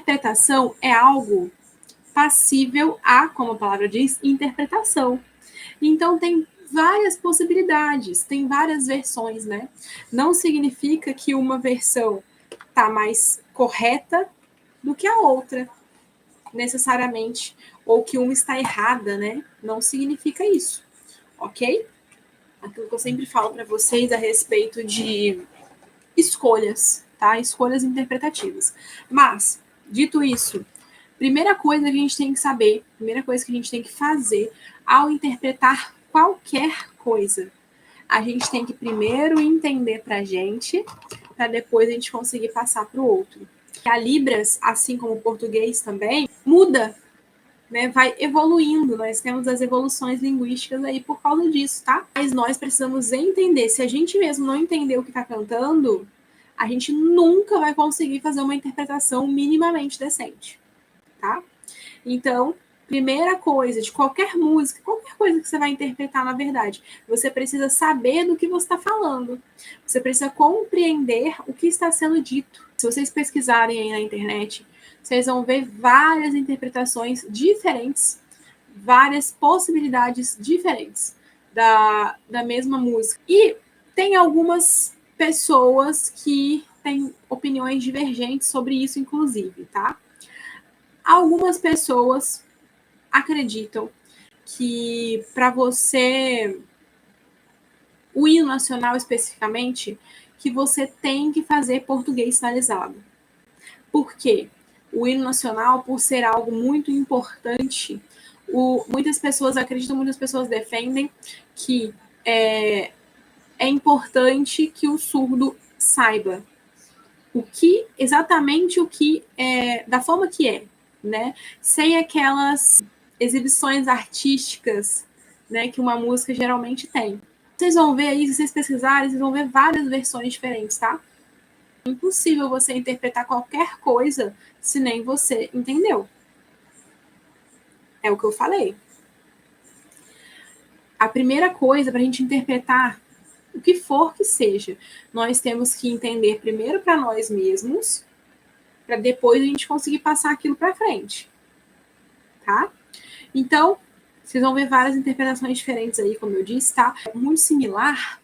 interpretação é algo passível a, como a palavra diz, interpretação. Então, tem várias possibilidades, tem várias versões, né? Não significa que uma versão está mais correta do que a outra, necessariamente, ou que uma está errada, né? Não significa isso, ok? Aquilo que eu sempre falo para vocês a respeito de escolhas, tá? Escolhas interpretativas. Mas, dito isso, primeira coisa que a gente tem que saber, primeira coisa que a gente tem que fazer ao interpretar qualquer coisa, a gente tem que primeiro entender pra gente, para depois a gente conseguir passar para o outro. A Libras, assim como o português também, muda, né? Vai evoluindo. Nós temos as evoluções linguísticas aí por causa disso, tá? Mas nós precisamos entender. Se a gente mesmo não entender o que está cantando, a gente nunca vai conseguir fazer uma interpretação minimamente decente, tá? Então, primeira coisa, de qualquer música, qualquer coisa que você vai interpretar, na verdade, você precisa saber do que você está falando. Você precisa compreender o que está sendo dito. Se vocês pesquisarem aí na internet, vocês vão ver várias interpretações diferentes, várias possibilidades diferentes da mesma música. E tem algumas pessoas que têm opiniões divergentes sobre isso, inclusive, tá? Algumas pessoas acreditam que para você, o hino nacional especificamente, que você tem que fazer português sinalizado. Por quê? O hino nacional, por ser algo muito importante, muitas pessoas acreditam, muitas pessoas defendem que é importante que o surdo saiba exatamente o que é, da forma que é, né? Sem aquelas exibições artísticas, né, que uma música geralmente tem. Vocês vão ver aí, se vocês pesquisarem, vocês vão ver várias versões diferentes, tá? É impossível você interpretar qualquer coisa se nem você entendeu. É o que eu falei. A primeira coisa para a gente interpretar o que for que seja, nós temos que entender primeiro para nós mesmos, para depois a gente conseguir passar aquilo para frente, tá? Então, vocês vão ver várias interpretações diferentes aí, como eu disse, tá? É muito similar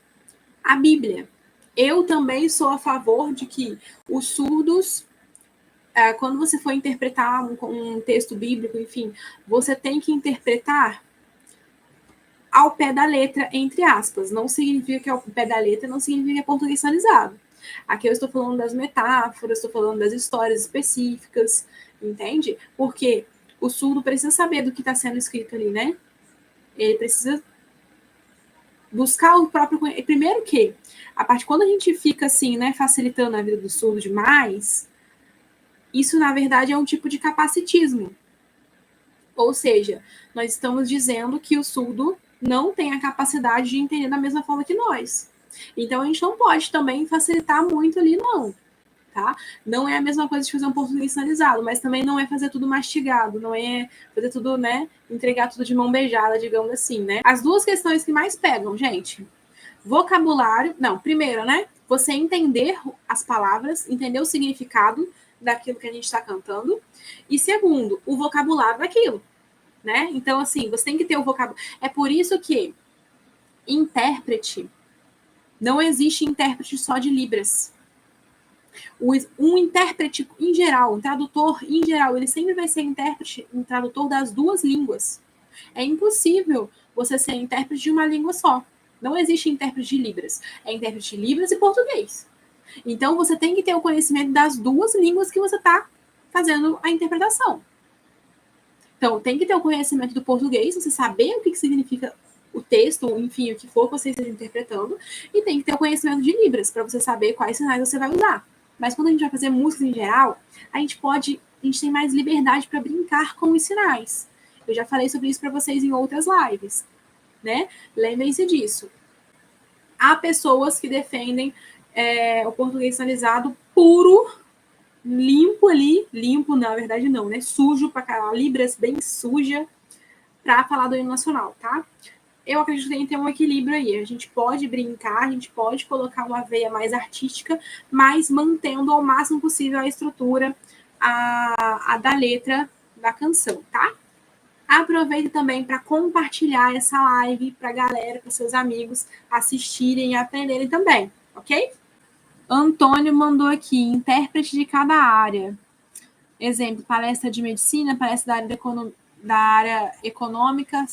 à Bíblia. Eu também sou a favor de que os surdos, quando você for interpretar um texto bíblico, enfim, você tem que interpretar ao pé da letra, entre aspas. Não significa que é ao pé da letra, não significa que é português sinalizado. Aqui eu estou falando das metáforas, estou falando das histórias específicas, entende? Porque o surdo precisa saber do que está sendo escrito ali, né? Ele precisa buscar o próprio... Primeiro que, a parte quando a gente fica assim, né, facilitando a vida do surdo demais, isso, na verdade, é um tipo de capacitismo. Ou seja, nós estamos dizendo que o surdo não tem a capacidade de entender da mesma forma que nós. Então, a gente não pode também facilitar muito ali, não. Tá? Não é a mesma coisa de fazer um português sinalizado, mas também não é fazer tudo mastigado, não é fazer tudo, né, entregar tudo de mão beijada, digamos assim, né? As duas questões que mais pegam, gente, vocabulário, não, primeiro, né, você entender as palavras, entender o significado daquilo que a gente está cantando, e segundo, o vocabulário daquilo, né? Então, assim, você tem que ter o vocabulário. É por isso que intérprete, não existe intérprete só de Libras. Um intérprete em geral, um tradutor em geral, ele sempre vai ser intérprete, um tradutor das duas línguas. É impossível você ser intérprete de uma língua só. Não existe intérprete de Libras. É intérprete de Libras e português. Então, você tem que ter o conhecimento das duas línguas que você está fazendo a interpretação. Então, tem que ter o conhecimento do português, você saber o que significa o texto, enfim, o que for que você esteja interpretando, e tem que ter o conhecimento de Libras, para você saber quais sinais você vai usar. Mas quando a gente vai fazer música em geral, a gente tem mais liberdade para brincar com os sinais. Eu já falei sobre isso para vocês em outras lives, né? Lembrem-se disso. Há pessoas que defendem o português sinalizado puro, limpo ali, limpo na verdade não, né? Sujo para caralho, Libras bem suja, para falar do hino nacional, tá? Eu acredito que tem que ter um equilíbrio aí. A gente pode brincar, a gente pode colocar uma veia mais artística, mas mantendo ao máximo possível a estrutura, a da letra da canção, tá? Aproveita também para compartilhar essa live para a galera, para seus amigos assistirem e aprenderem também, ok? Antônio mandou aqui, intérprete de cada área. Exemplo, palestra de medicina, palestra da área econômica.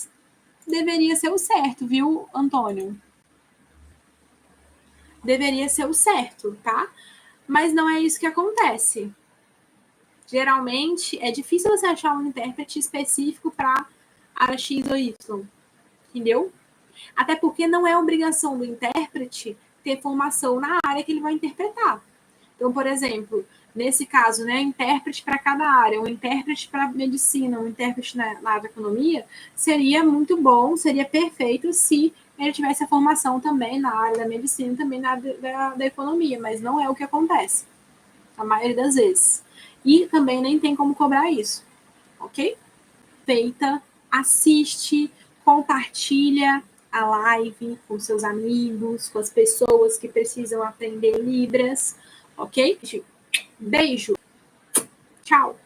Deveria ser o certo, viu, Antônio? Deveria ser o certo, tá? Mas não é isso que acontece. Geralmente, é difícil você achar um intérprete específico para área X ou Y, entendeu? Até porque não é obrigação do intérprete ter formação na área que ele vai interpretar. Então, por exemplo, nesse caso, né, intérprete para cada área, um intérprete para medicina, um intérprete na área da economia, seria muito bom, seria perfeito se ele tivesse a formação também na área da medicina, também na área da economia, mas não é o que acontece, a maioria das vezes. E também nem tem como cobrar isso, ok? Feita, assiste, compartilha a live com seus amigos, com as pessoas que precisam aprender Libras, ok? Beijo! Tchau!